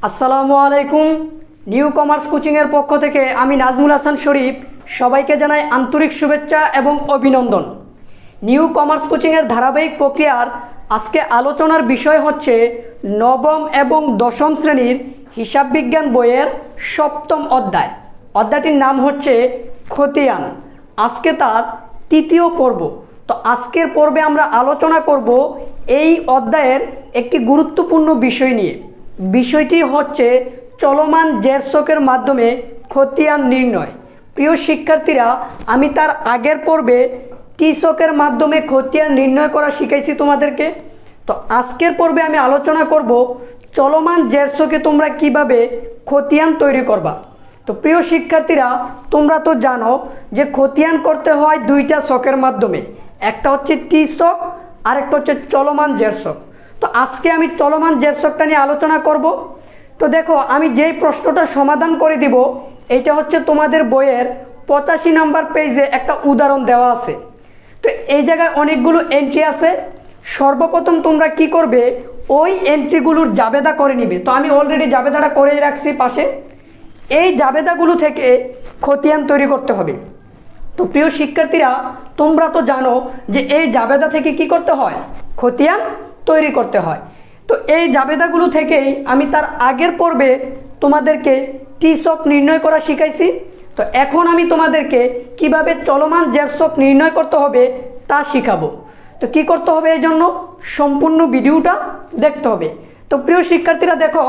আসসালামু আলাইকুম। New commerce কোচিংয়ের পক্ষ থেকে আমি নাজমুল হাসান শরীফ সবাইকে জানাই আন্তরিক শুভেচ্ছা এবং অভিনন্দন। নিউ কমার্স কোচিংয়ের ধারাবাহিক প্রক্রিয়ার আজকে আলোচনার বিষয় হচ্ছে নবম এবং দশম শ্রেণীর হিসাব বিজ্ঞান বইয়ের সপ্তম অধ্যায়। অধ্যায়টির নাম হচ্ছে খতিয়ান। আজকে তার তৃতীয় পর্ব। তো আজকের পর্বে আমরা আলোচনা করব এই অধ্যায়ের একটি গুরুত্বপূর্ণ বিষয় নিয়ে। বিষয়টি হচ্ছে চলমান জের ছকের মাধ্যমে খতিয়ান নির্ণয়। প্রিয় শিক্ষার্থীরা, আমি তার আগের পর্বে টি ছকের মাধ্যমে খতিয়ান নির্ণয় করা শিখাইছি তোমাদেরকে। তো আজকের পর্বে আমি আলোচনা করব চলমান জের ছকে তোমরা কিভাবে খতিয়ান তৈরি করবা। তো প্রিয় শিক্ষার্থীরা, তোমরা তো জানো যে খতিয়ান করতে হয় দুইটা ছকের মাধ্যমে, একটা হচ্ছে টি ছক আর একটা হচ্ছে চলমান জের ছক। তো আজকে আমি চলমান জের ছকটা নিয়ে আলোচনা করব। তো দেখো, আমি যেই প্রশ্নটা সমাধান করে দিব এইটা হচ্ছে তোমাদের বইয়ের 85 নম্বর পেজে একটা উদাহরণ দেওয়া আছে। তো এই জায়গায় অনেকগুলো এন্ট্রি আছে। সর্বপ্রথম তোমরা কি করবে, ওই এন্ট্রিগুলোর জাবেদা করে নিবে। তো আমি অলরেডি জাবেদাটা করে রাখছি পাশে। এই জাবেদাগুলো থেকে খতিয়ান তৈরি করতে হবে। তো প্রিয় শিক্ষার্থীরা, তোমরা তো জানো যে এই জাবেদা থেকে কি করতে হয়, খতিয়ান তৈরি করতে হয়। তো এই জাবেদাগুলো থেকেই আমি তার আগের পর্বে তোমাদেরকে টি ছক নির্ণয় করা শিখাইছি। তো এখন আমি তোমাদেরকে কিভাবে চলমান জের ছক নির্ণয় করতে হবে তা শিখাবো। তো কি করতে হবে, এই জন্য সম্পূর্ণ ভিডিওটা দেখতে হবে। তো প্রিয় শিক্ষার্থীরা দেখো,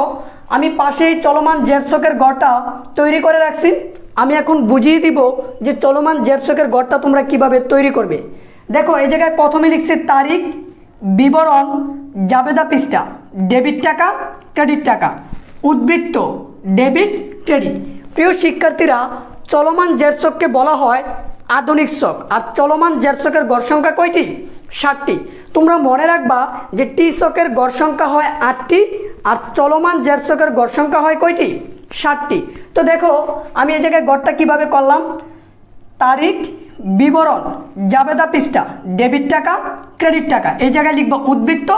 আমি পাশেই চলমান জের ছকের গড়টা তৈরি করে রাখছি। আমি এখন বুঝিয়ে দিব যে চলমান জের ছকের গড়টা তোমরা কিভাবে তৈরি করবে। দেখো, এই জায়গায় প্রথমে লিখছি তারিখ, বিবরণ, জাবেদা পৃষ্ঠা, ডেবিট টাকা, ক্রেডিট টাকা, উদ্বৃত্ত, ডেবিট, ক্রেডিট। প্রিয় শিক্ষার্থীরা, চলমান জের ছককে বলা হয় আধুনিক ছক। আর চলমান জের ছকের গড় সংখ্যা কয়টি? 60টি। তোমরা মনে রাখবা যে টি ছকের গড় সংখ্যা হয় 8টি আর চলমান জের ছকের গড় সংখ্যা হয় কয়টি? 60টি। তো দেখো, আমি এই জায়গায় গড়টা কিভাবে করলাম, তারিখ, বিবরণ, জাবেদা পৃষ্ঠা, ডেবিট টাকা, ক্রেডিট টাকা, এই জায়গায় লিখব উদ্বৃত্ত,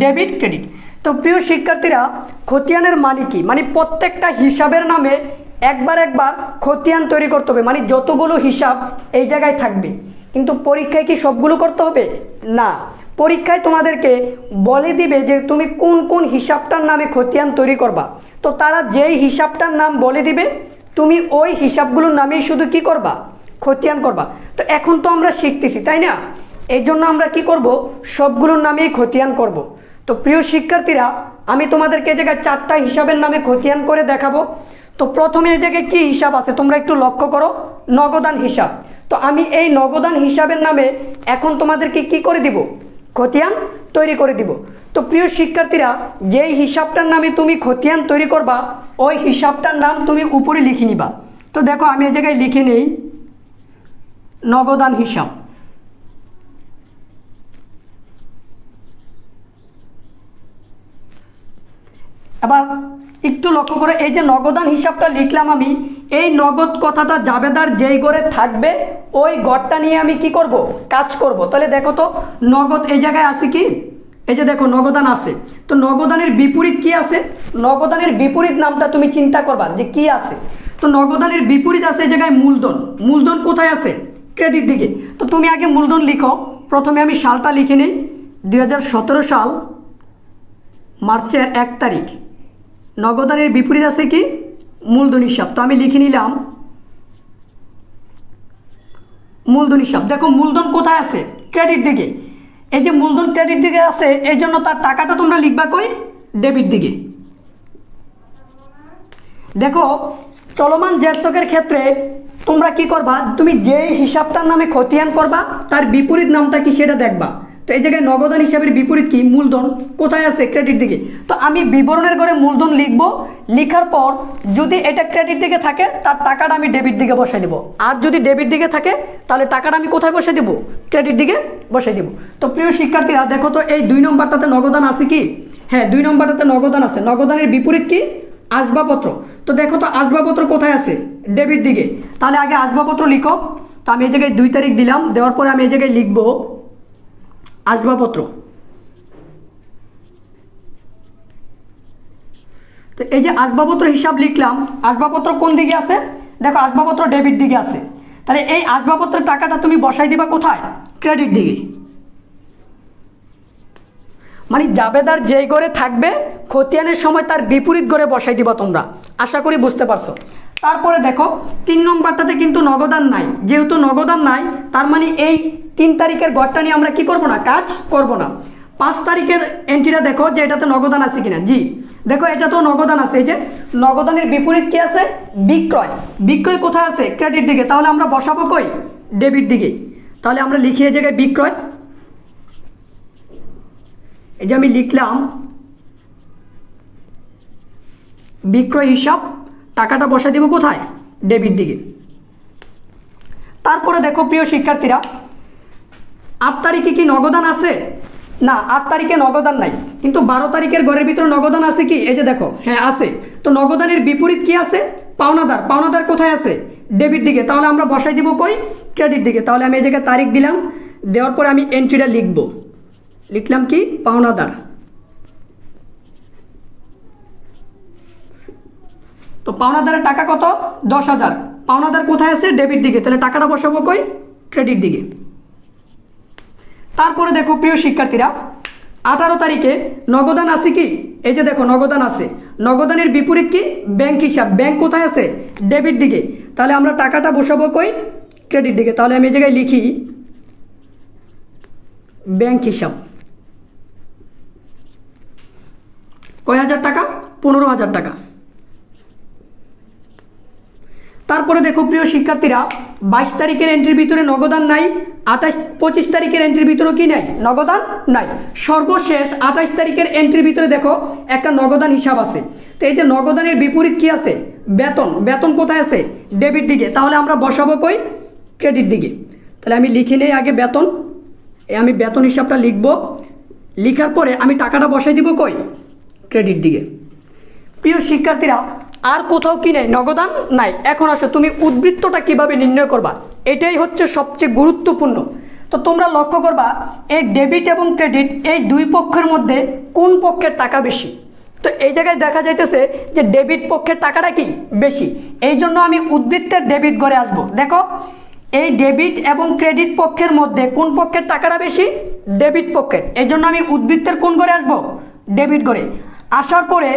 ডেবিট, ক্রেডিট। তো প্রিয় শিক্ষার্থীরা, খতিয়ানের মানে কি, মানে প্রত্যেকটা হিসাবের নামে একবার খতিয়ান তৈরি করতে হবে। মানে যতগুলো হিসাব এই জায়গায় থাকবে। কিন্তু পরীক্ষায় কি সবগুলো করতে হবে? না, পরীক্ষায় তোমাদেরকে বলে দিবে যে তুমি কোন কোন হিসাবটার নামে খতিয়ান তৈরি করবা। তো তারা যেই হিসাবটার নাম বলে দিবে, তুমি ওই হিসাবগুলোর নামেই শুধু কি করবা, খতিয়ান করবা। তো এখন তো আমরা শিখতেছি, তাই না? এই জন্য আমরা কি করব, সবগুলোর নামেই খতিয়ান করব। তো প্রিয় শিক্ষার্থীরা, আমি তোমাদেরকে এই জায়গায় 4টা হিসাবের নামে খতিয়ান করে দেখাবো। তো প্রথমে এই জায়গায় কি হিসাব আছে তোমরা একটু লক্ষ্য করো, নগদান হিসাব। তো আমি এই নগদান হিসাবের নামে এখন তোমাদেরকে কি করে দিব, খতিয়ান তৈরি করে দিব। তো প্রিয় শিক্ষার্থীরা, যেই হিসাবটার নামে তুমি খতিয়ান তৈরি করবা ওই হিসাবটার নাম তুমি উপরে লিখে নিবা। তো দেখো, আমি এই জায়গায় লিখে নেই নগদান হিসাব। এবার একটু লক্ষ্য করে, এই যে নগদান হিসাবটা লিখলাম আমি, এই নগদ কথাটা জাবেদার যেই গড়ে থাকবে ওই গড়টা নিয়ে আমি কি করব, কাজ করব। তাহলে দেখো তো, নগদ এই জায়গায় আছে কি, এই যে দেখো নগদান আছে। তো নগদানের বিপরীত কি আছে, নগদানের বিপরীত নামটা তুমি চিন্তা করবা যে কি আছে। তো নগদানের বিপরীত আছে এই জায়গায় মূলধন। মূলধন কোথায় আছে, ক্রেডিট দিকে। তো তুমি আগে মূলধন লিখো। প্রথমে আমি সালটা লিখে নিই, 2017 সাল মার্চের 1 তারিখ। নগদানের বিপরীত আছে কি, মূলধন হিসাব। তো আমি লিখে নিলাম মূলধন হিসাব। দেখো, মূলধন কোথায় আছে, ক্রেডিট দিকে। এই যে মূলধন ক্রেডিট দিকে আছে, এই জন্য তার টাকাটা তোমরা লিখবা কই, ডেবিট দিকে। দেখো, চলমান জের ছকের ক্ষেত্রে তোমরা কি করবা, তুমি যেই হিসাবটার নামে খতিয়ান করবা তার বিপরীত নামটা কি সেটা দেখবা। তো এই জায়গায় নগদান হিসাবের বিপরীত কি, মূলধন কোথায় আছে, ক্রেডিট দিকে। তো আমি বিবরণের ঘরে মূলধন লিখব। লিখার পর যদি এটা ক্রেডিট দিকে থাকে তার টাকাটা আমি ডেবিট দিকে বসাই দেব। আর যদি ডেবিট দিকে থাকে তাহলে টাকাটা আমি কোথায় বসাই দেব, ক্রেডিট দিকে বসাই দেব। তো প্রিয় শিক্ষার্থীরা, দেখো তো এই 2 নম্বরটাতে নগদান আছে কি, হ্যাঁ 2 নম্বরটাতে নগদান আছে। নগদানের বিপরীত কি, আসবাবপত্র। তো দেখো তো আসবাবপত্র কোথায় আছে, ডেবিট দিকে। তাহলে আগে আসবাবপত্র লিখো। তো আমি এই জায়গায় 2 তারিখ দিলাম, দেওয়ার পরে আমি এই জায়গায় লিখব আসবাবপত্র। তো এই যে আসবাবপত্র হিসাব লিখলাম, আসবাবপত্র কোন দিকে আছে? দেখো আসবাবপত্র ডেবিট দিকে আছে, তাহলে এই আসবাবপত্রের টাকাটা তুমি বসাই দিবা কোথায়? ক্রেডিট দিকে। মানে জাবেদার যেই ঘরে থাকবে খতিয়ানের সময় তার বিপরীত ঘরে বসাই দিবা তোমরা। আশা করি বুঝতে পারছো। তারপরে দেখো 3 নম্বরটাতে কিন্তু নগদান নাই, যেহেতু নগদান নাই তার মানে এই 3 তারিখের ঘরটা নিয়ে আমরা কি করব না, কাজ করব না। 5 তারিখের এন্ট্রিটা দেখো যে এটাতে নগদান আছে কিনা। জি দেখো এটা তো নগদান আছে। এই যে নগদানের বিপরীত কি আছে? বিক্রয়। বিক্রয় কোথায় আছে? ক্রেডিট দিকে। তাহলে আমরা বসাবো কই? ডেবিট দিকে। তাহলে আমরা লিখি এই জায়গায় বিক্রয়। এই যে আমি লিখলাম বিক্রয় হিসাব, টাকাটা বসা দিব কোথায়? ডেবিট দিকে। তারপরে দেখো প্রিয় শিক্ষার্থীরা, 8 তারিখে কি নগদান আছে? না, 8 তারিখে নগদান নাই, কিন্তু 12 তারিখের ঘরের ভিতরে নগদান আছে কি? এই যে দেখো, হ্যাঁ আছে। তো নগদানের বিপরীত কি আছে? পাওনাদার। পাওনাদার কোথায় আছে? ডেবিট দিকে। তাহলে আমরা বসাই দিব কই? ক্রেডিট দিকে। তাহলে আমি এই জায়গায় তারিখ দিলাম, দেওয়ার পরে আমি এন্ট্রিটা লিখব। লিখলাম কি? পাওনাদার। তো পাওনাদারের টাকা কত? 10,000। পাওনাদার কোথায় আছে? ডেবিট দিকে। তাহলে টাকাটা বসাবো কই? ক্রেডিট দিকে। তারপরে দেখো প্রিয় শিক্ষার্থীরা, 18 তারিখে নগদান আছে কি? এই যে দেখো নগদান আছে। নগদানের বিপরীত কি? ব্যাংক হিসাব। ব্যাংক কোথায় আছে? ডেবিট দিকে। তাহলে আমরা টাকাটা বসাবো কই? ক্রেডিট দিকে। তাহলে আমি এই জায়গায় লিখি ব্যাংক হিসাব। কয় হাজার টাকা? 15,000 টাকা। তারপরে দেখো প্রিয় শিক্ষার্থীরা, 22 তারিখের এন্ট্রির ভিতরে নগদান নাই, 25 তারিখের এন্ট্রির ভিতরে কি নাই? নগদান নাই। সর্বশেষ 28 তারিখের এন্ট্রির ভিতরে দেখো একটা নগদান হিসাব আছে। তো এই যে নগদানের বিপরীত কি আছে? বেতন। বেতন কোথায় আছে? ডেবিট দিকে। তাহলে আমরা বসাবো কই? ক্রেডিট দিকে। তাহলে আমি লিখে নেই আগে বেতন। আমি বেতন হিসাবটা লিখব। লিখার পরে আমি টাকাটা বসাই দিব কই? ক্রেডিট দিকে। প্রিয় শিক্ষার্থীরা, আর কোথাও কি নেই? নগদান নাই। এখন আসো তুমি উদ্বৃত্তটা কিভাবে নির্ণয় করবা, এটাই হচ্ছে সবচেয়ে গুরুত্বপূর্ণ। তো তোমরা লক্ষ্য করবা এই ডেবিট এবং ক্রেডিট এই দুই পক্ষের মধ্যে কোন পক্ষের টাকা বেশি। তো এই জায়গায় দেখা যাইতেছে যে ডেবিট পক্ষের টাকাটা কি? বেশি। এই জন্য আমি উদ্বৃত্তের ডেবিট ঘরে আসবো। দেখো এই ডেবিট এবং ক্রেডিট পক্ষের মধ্যে কোন পক্ষের টাকাটা বেশি? ডেবিট পক্ষের। এই জন্য আমি উদ্বৃত্তের কোন ঘরে আসবো? ডেবিট ঘরে। আসার পরে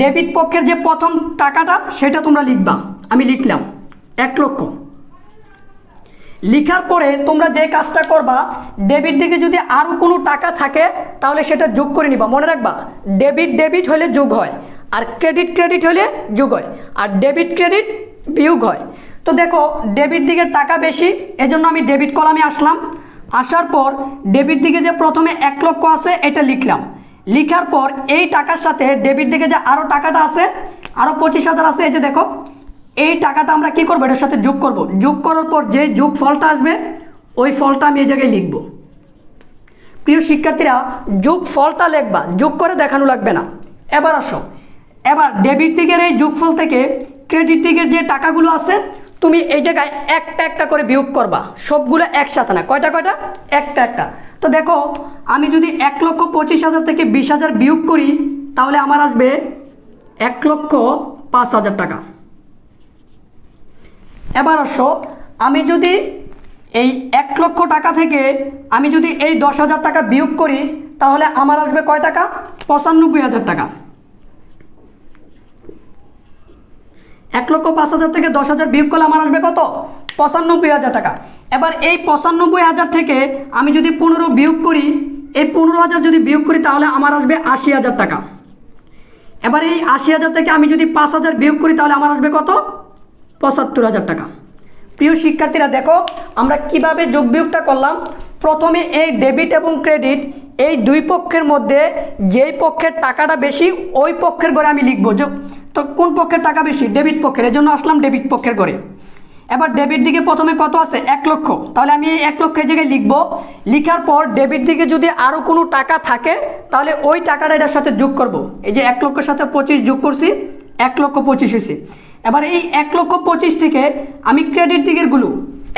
ডেবিট পক্ষের যে প্রথম টাকাটা সেটা তোমরা লিখবা। আমি লিখলাম 1 লক্ষ। লিখার পরে তোমরা যে কাজটা করবা, ডেবিট দিকে যদি আরও কোনো টাকা থাকে তাহলে সেটা যোগ করে নিবা। মনে রাখবা ডেবিট ডেবিট হলে যোগ হয়, আর ক্রেডিট ক্রেডিট হলে যোগ হয়, আর ডেবিট ক্রেডিট বিয়োগ হয়। তো দেখো ডেবিট দিকের টাকা বেশি, এজন্য আমি ডেবিট কলামে আসলাম। আসার পর ডেবিট দিকে যে প্রথমে 1 লক্ষ আছে এটা লিখলাম। লিখার পর এই টাকার সাথে ডেবিট দিকে যে আরও টাকাটা আছে, আরও 25,000 আছে, এই যে দেখো এই টাকাটা আমরা কি করবো? এটার সাথে যোগ করব। যোগ করার পর যে যোগ ফলটা আসবে ওই ফলটা আমি এই জায়গায় লিখব। প্রিয় শিক্ষার্থীরা, যোগ ফলটা লিখবা, যোগ করে দেখানো লাগবে না। এবার আসো, এবার ডেবিট দিকের এই যোগফল থেকে ক্রেডিট দিকের যে টাকাগুলো আছে তুমি এই জায়গায় একটা একটা করে বিয়োগ করবা। সবগুলো একসাথে না, কয়টা কয়টা? একটা একটা। তো দেখো আমি যদি 1,25,000 থেকে 20,000 বিয়োগ করি তাহলে আমার আসবে 1,05,000 টাকা। এবার আসো, আমি যদি এই 1 লক্ষ টাকা থেকে আমি যদি এই 10,000 টাকা বিয়োগ করি তাহলে আমার আসবে কয় টাকা? 95,000 টাকা। 1,05,000 থেকে 10,000 বিয়োগ করলে আমার আসবে কত? 95,000 টাকা। এবার এই 95,000 থেকে আমি যদি 15 বিয়োগ করি, এই 15,000 যদি বিয়োগ করি তাহলে আমার আসবে 80,000 টাকা। এবার এই 80,000 থেকে আমি যদি 5,000 বিয়োগ করি তাহলে আমার আসবে কত? 75,000 টাকা। প্রিয় শিক্ষার্থীরা দেখো আমরা কিভাবে যোগ বিয়োগটা করলাম। প্রথমে এই ডেবিট এবং ক্রেডিট এই দুই পক্ষের মধ্যে যেই পক্ষের টাকাটা বেশি ওই পক্ষের ঘরে আমি লিখবো। তো কোন পক্ষের টাকা বেশি? ডেবিট পক্ষের। এর জন্য আসলাম ডেবিট পক্ষের ঘরে। এবার ডেবিট দিকে প্রথমে কত আছে? 1 লক্ষ। তাহলে আমি এই 1 লক্ষের জায়গায় লিখবো। লিখার পর ডেবিট দিকে যদি আরও কোনো টাকা থাকে তাহলে ওই টাকাটা এটার সাথে যোগ করব। এই যে 1 লক্ষের সাথে 25 যোগ করছি, 1,25,000 হয়েছে। এবার এই 1,25,000 থেকে আমি ক্রেডিট দিকের গুলো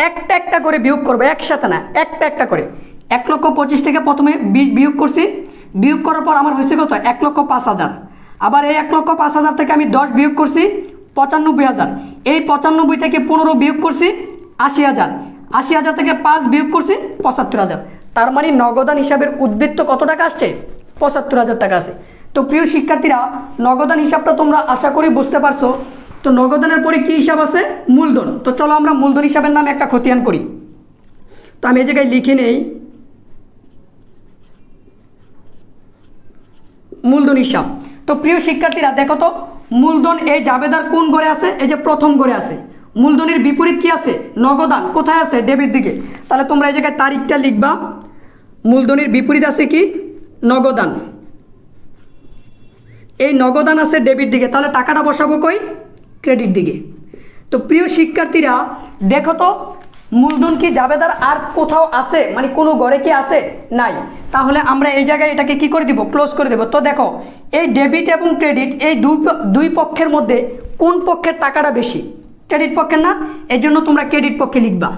একটা একটা করে বিয়োগ করবো, একসাথে না, একটা একটা করে। 1,25,000 থেকে প্রথমে 20 বিয়োগ করছি। বিয়োগ করার পর আমার হয়েছে কত? 1,05,000। আবার এই 1,05,000 থেকে আমি 10 বিয়োগ করছি 95,000, এই 95 থেকে 15 বিয়োগ করছি 80,000, 80,000 থেকে 5 বিয়োগ করছি 75,000। তার মানে নগদান হিসাবের উদ্বৃত্ত কত টাকা আসছে? 75,000 টাকা আছে। তো প্রিয় শিক্ষার্থীরা, নগদান হিসাবটা তোমরা আশা করি বুঝতে পারছো। তো নগদানের পরে কি হিসাব আছে? মূলধন। তো চলো আমরা মূলধন হিসাবের নামে একটা খতিয়ান করি। তো আমি এই জায়গায় লিখে নেই মূলধন হিসাব। তো প্রিয় শিক্ষার্থীরা দেখো তো, মূলধন এই জাবেদার কোন ঘরে আছে? এই যে প্রথম ঘরে আছে। মূলধনের বিপরীত কি আছে? নগদান। কোথায় আছে? ডেবিট দিকে। তাহলে তোমরা এই জায়গায় তারিখটা লিখবা। মূলধনের বিপরীত আছে কি? নগদান। এই নগদান আছে ডেবিট দিকে, তাহলে টাকাটা বসাবো কই? ক্রেডিট দিকে। তো প্রিয় শিক্ষার্থীরা দেখো তো, মূলধন কি জাবেদার আর কোথাও আছে? মানে কোনো ঘরে কি আছে? নাই। তাহলে আমরা এই জায়গায় এটাকে কি করে দিব? ক্লোজ করে দেব। তো দেখো, এই ডেবিট এবং ক্রেডিট এই দুই পক্ষের মধ্যে কোন পক্ষের টাকাটা বেশি? ক্রেডিট পক্ষের না? এই জন্য তোমরা ক্রেডিট পক্ষে লিখবা।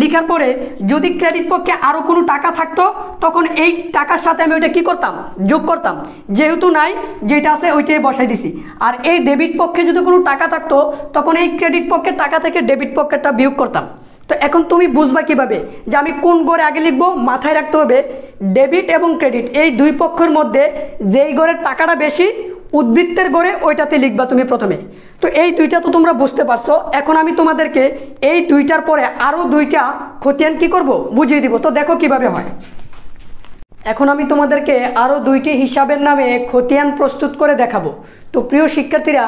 লিখার পরে যদি ক্রেডিট পক্ষে আরও কোনো টাকা থাকতো, তখন এই টাকার সাথে আমি ওইটা কী করতাম? যোগ করতাম। যেহেতু নাই, যেটা আছে ওইটাই বসাই দিছি। আর এই ডেবিট পক্ষে যদি কোনো টাকা থাকতো, তখন এই ক্রেডিট পক্ষের টাকা থেকে ডেবিট পক্ষেরটা বিয়োগ করতাম। তো এখন তুমি বুঝবা কিভাবে যে আমি কোন ঘরে আগে লিখবো? মাথায় রাখতে হবে ডেবিট এবং ক্রেডিট এই দুই পক্ষের মধ্যে যেই ঘরের টাকাটা বেশি, উদ্বৃত্তের ঘরে ওইটাতে লিখবা তুমি প্রথমে। তো এই দুইটা তো তোমরা বুঝতে পারছো। এখন আমি তোমাদেরকে এই দুইটার পরে আরও দুইটা খতিয়ান কি করব? বুঝিয়ে দিব। তো দেখো কিভাবে হয়। এখন আমি তোমাদেরকে আরও দুইটি হিসাবের নামে খতিয়ান প্রস্তুত করে দেখাবো। তো প্রিয় শিক্ষার্থীরা,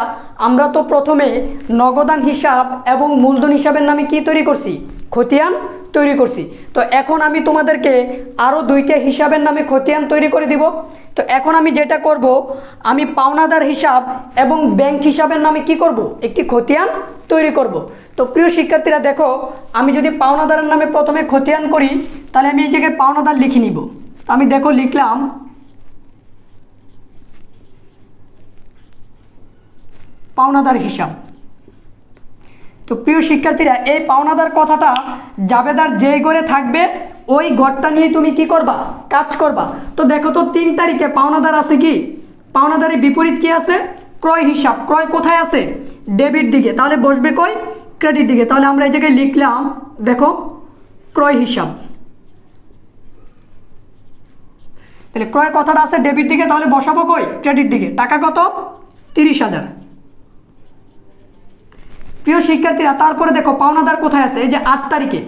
আমরা তো প্রথমে নগদান হিসাব এবং মূলধন হিসাবের নামে কি তৈরি করছি? খতিয়ান তৈরি করছি। তো এখন আমি তোমাদেরকে আরও দুইটা হিসাবের নামে খতিয়ান তৈরি করে দিব। তো এখন আমি যেটা করব, আমি পাওনাদার হিসাব এবং ব্যাংক হিসাবের নামে কি করব? একটি খতিয়ান তৈরি করব। তো প্রিয় শিক্ষার্থীরা দেখো, আমি যদি পাওনাদারের নামে প্রথমে খতিয়ান করি, তাহলে আমি এই জায়গায় পাওনাদার লিখে নিব। আমি দেখো লিখলাম পাওনাদার হিসাব। তো প্রিয় শিক্ষার্থীরা, এই পাওনাদার কথাটা জাবেদার যেই ঘরে থাকবে ওই ঘরটা নিয়ে তুমি কি করবা? কাজ করবা। তো দেখো তো 3 তারিখে পাওনাদার আছে কি? পাওনাদারের বিপরীত কি আছে? ক্রয় হিসাব। ক্রয় কোথায় আছে? ডেবিট দিকে। তাহলে বসবে কই? ক্রেডিট দিকে। তাহলে আমরা এই জায়গায় লিখলাম দেখো ক্রয় হিসাব। তাহলে ক্রয় কথাটা আছে ডেবিট দিকে, তাহলে বসাবো কই? ক্রেডিট দিকে। টাকা কত? 30,000। প্রিয় শিক্ষার্থীরা, তারপরে দেখো পাওনাদার কোথায় আছে? এই যে 8 তারিখে।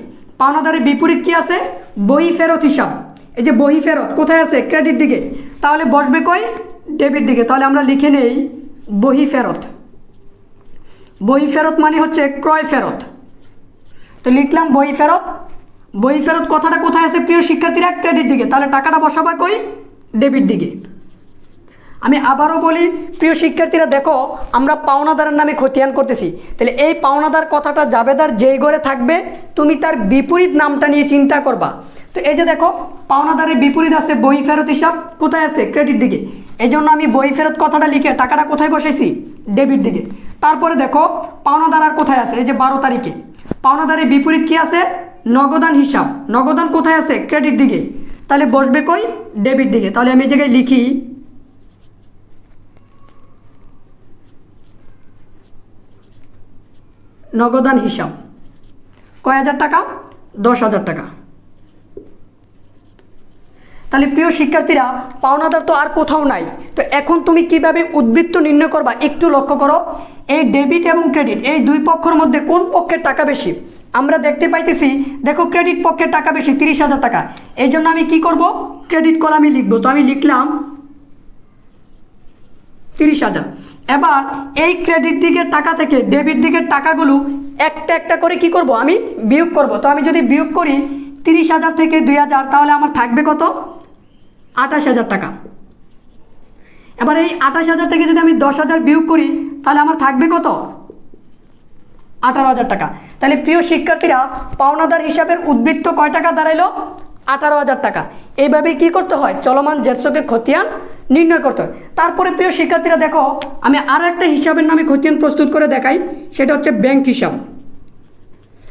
পাওনাদারের বিপরীত কি আছে? বহি ফেরত হিসাব। এই যে বহি ফেরত কোথায় আছে? ক্রেডিট দিকে। তাহলে বসবে কই? ডেবিট দিকে। তাহলে আমরা লিখে নেই বহি ফেরত। বহি ফেরত মানে হচ্ছে ক্রয় ফেরত। তো লিখলাম বহি ফেরত। বহি ফেরত কথাটা কোথায় আছে প্রিয় শিক্ষার্থীরা? ক্রেডিট দিকে। তাহলে টাকাটা বসাবা কই? ডেবিট দিকে। আমি আবারও বলি প্রিয় শিক্ষার্থীরা, দেখো আমরা পাওনাদারের নামে খতিয়ান করতেছি। তাহলে এই পাওনাদার কথাটা জাবেদার যেই ঘরে থাকবে, তুমি তার বিপরীত নামটা নিয়ে চিন্তা করবা। তো এই যে দেখো, পাওনাদারের বিপরীত আছে বহি ফেরত হিসাব। কোথায় আছে? ক্রেডিট দিকে। এই জন্য আমি বহি ফেরত কথাটা লিখে টাকাটা কোথায় বসেছি? ডেবিট দিকে। তারপরে দেখো পাওনাদার আর কোথায় আছে? এই যে 12 তারিখে। পাওনাদারের বিপরীত কি আছে? নগদান হিসাব। নগদান কোথায় আছে? ক্রেডিট দিকে। তাহলে বসবে কই? ডেবিট দিকে। তাহলে আমি এই জায়গায় লিখি নগদান হিসাব। কয় হাজার টাকা? 10,000 টাকা। তাহলে প্রিয় শিক্ষার্থীরা, পাওনাদার তো আর কোথাও নাই। তো এখন তুমি কিভাবে উদ্বৃত্ত নির্ণয় করবা একটু লক্ষ্য করো। এই ডেবিট এবং ক্রেডিট এই দুই পক্ষের মধ্যে কোন পক্ষের টাকা বেশি? আমরা দেখতে পাইতেছি দেখো ক্রেডিট পক্ষের টাকা বেশি, 30,000 টাকা। এই জন্য আমি কি করব? ক্রেডিট কলামে লিখব। তো আমি লিখলাম 30,000। এবার এই ক্রেডিট দিকের টাকা থেকে ডেবিট দিকের টাকাগুলো একটা একটা করে কি করব? আমি বিয়োগ করব। তো আমি যদি বিয়োগ করি 30,000 থেকে 2,000, তাহলে আমার থাকবে কত? 28,000 টাকা। এবার এই 28,000 থেকে যদি আমি 10,000 বিয়োগ করি, তাহলে আমার থাকবে কত? 18,000 টাকা। তাহলে প্রিয় শিক্ষার্থীরা, পাওনাদার হিসাবের উদ্বৃত্ত কয় টাকা দাঁড়াইলো? 18,000 টাকা। এইভাবে কি করতে হয়? চলমান জেরসকে খতিয়ান নির্ণয় করতে হয়। তারপরে প্রিয় শিক্ষার্থীরা দেখো, আমি আরও একটা হিসাবের নামে খতিয়ান প্রস্তুত করে দেখাই। সেটা হচ্ছে ব্যাংক হিসাব।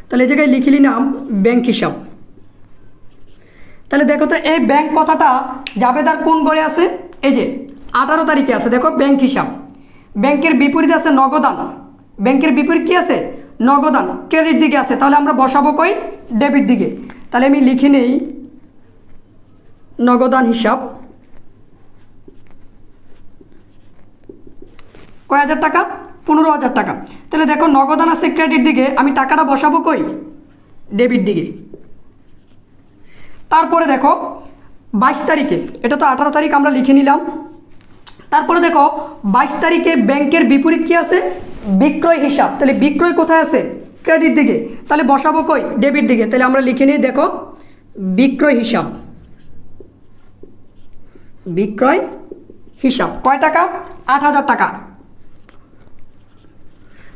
তাহলে এই জায়গায় লিখে নিলাম ব্যাংক হিসাব। তাহলে দেখো তো এই ব্যাংক কথাটা জাবেদার কোন ঘরে আছে? এই যে 18 তারিখে আছে, দেখো ব্যাংক হিসাব। ব্যাংকের বিপরীতে আছে নগদান, ব্যাংকের বিপরীত কি আছে? নগদান, ক্রেডিট দিকে আছে। তাহলে আমরা বসাবো কই? ডেবিট দিকে। তাহলে আমি লিখে নেই নগদান হিসাব কয় হাজার টাকা? 15,000 টাকা। তাহলে দেখো নগদান আছে ক্রেডিট দিকে, আমি টাকাটা বসাবো কই? ডেবিট দিকে। তারপরে দেখো 22 তারিখে, এটা তো 18 তারিখ আমরা লিখে নিলাম। তারপরে দেখো 22 তারিখে ব্যাংকের বিপরীত কি আছে? বিক্রয় হিসাব। তাহলে বিক্রয় কোথায় আছে? ক্রেডিট দিকে। তাহলে বসাবো কই? ডেবিট দিকে। তাহলে আমরা লিখে নিই, দেখো বিক্রয় হিসাব, বিক্রয় হিসাব কয় টাকা? 8,000 টাকা।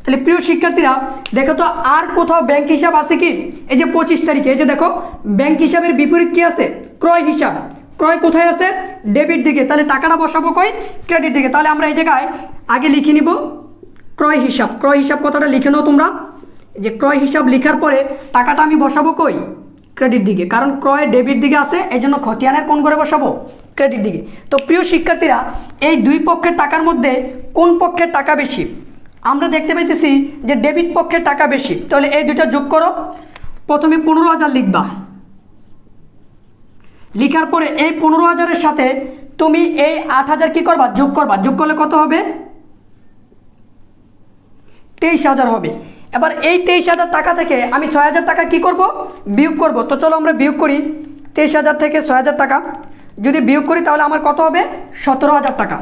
তাহলে প্রিয় শিক্ষার্থীরা দেখো তো আর কোথাও ব্যাংক হিসাব আছে কি? এই যে 25 তারিখে, এই যে দেখো ব্যাংক হিসাবের বিপরীত কি আছে? ক্রয় হিসাব। ক্রয় কোথায় আছে? ডেবিট দিকে। তাহলে টাকাটা বসাবো কই? ক্রেডিট দিকে। তাহলে আমরা এই জায়গায় আগে লিখে নিব ক্রয় হিসাব। ক্রয় হিসাব কথাটা লিখে নাও তোমরা, যে ক্রয় হিসাব লেখার পরে টাকাটা আমি বসাবো কই? ক্রেডিট দিকে। কারণ ক্রয় ডেবিট দিকে আছে, এই জন্য খতিয়ানের কোন করে বসাবো? ক্রেডিট দিকে। তো প্রিয় শিক্ষার্থীরা এই দুই পক্ষের টাকার মধ্যে কোন পক্ষের টাকা বেশি? আমরা দেখতে পাইতেছি যে ডেবিট পক্ষের টাকা বেশি। তাহলে এই দুইটা যোগ করো। প্রথমে 15,000 লিখবা, লিখার পরে এই 15,000-এর সাথে তুমি এই 8,000 কি করবা? যোগ করবা। যোগ করলে কত হবে? 23,000 হবে। এবার এই 23,000 টাকা থেকে আমি 6,000 টাকা কি করব? বিয়োগ করব। তো চলো আমরা বিয়োগ করি। 23,000 থেকে 6,000 টাকা যদি বিয়োগ করি তাহলে আমার কত হবে? 17,000 টাকা।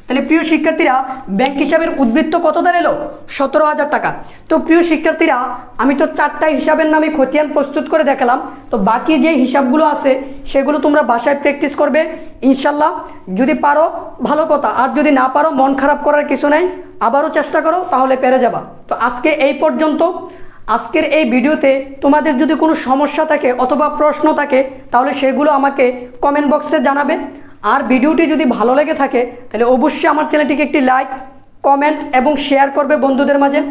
তাহলে প্রিয় শিক্ষার্থীরা ব্যাংক হিসাবের উদ্বৃত্ত কত দাঁড়ালো? 17,000 টাকা। তো প্রিয় শিক্ষার্থীরা আমি তো 4টা হিসাবের নামে খতিয়ান প্রস্তুত করে দেখালাম। তো বাকি যে হিসাবগুলো আছে সেগুলো তোমরা বাসায় প্র্যাকটিস করবে ইনশাল্লাহ। যদি পারো ভালো কথা, আর যদি না পারো মন খারাপ করার কিছু নেই, আবারও চেষ্টা করো, তাহলে পেরে যাবা। তো আজকে এই পর্যন্ত। আজকের এই ভিডিওতে তোমাদের যদি কোনো সমস্যা থাকে অথবা প্রশ্ন থাকে তাহলে সেগুলো আমাকে কমেন্ট বক্সে জানাবে। আর ভিডিওটি যদি ভালো লেগে থাকে তাহলে অবশ্যই আমার চ্যানেলটিকে একটি লাইক, কমেন্ট এবং শেয়ার করবে বন্ধুদের মাঝে।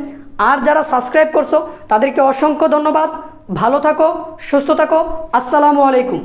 আর যারা সাবস্ক্রাইব করছো তাদেরকে অসংখ্য ধন্যবাদ। ভালো থাকো, সুস্থ থাকো। আসসালামু আলাইকুম।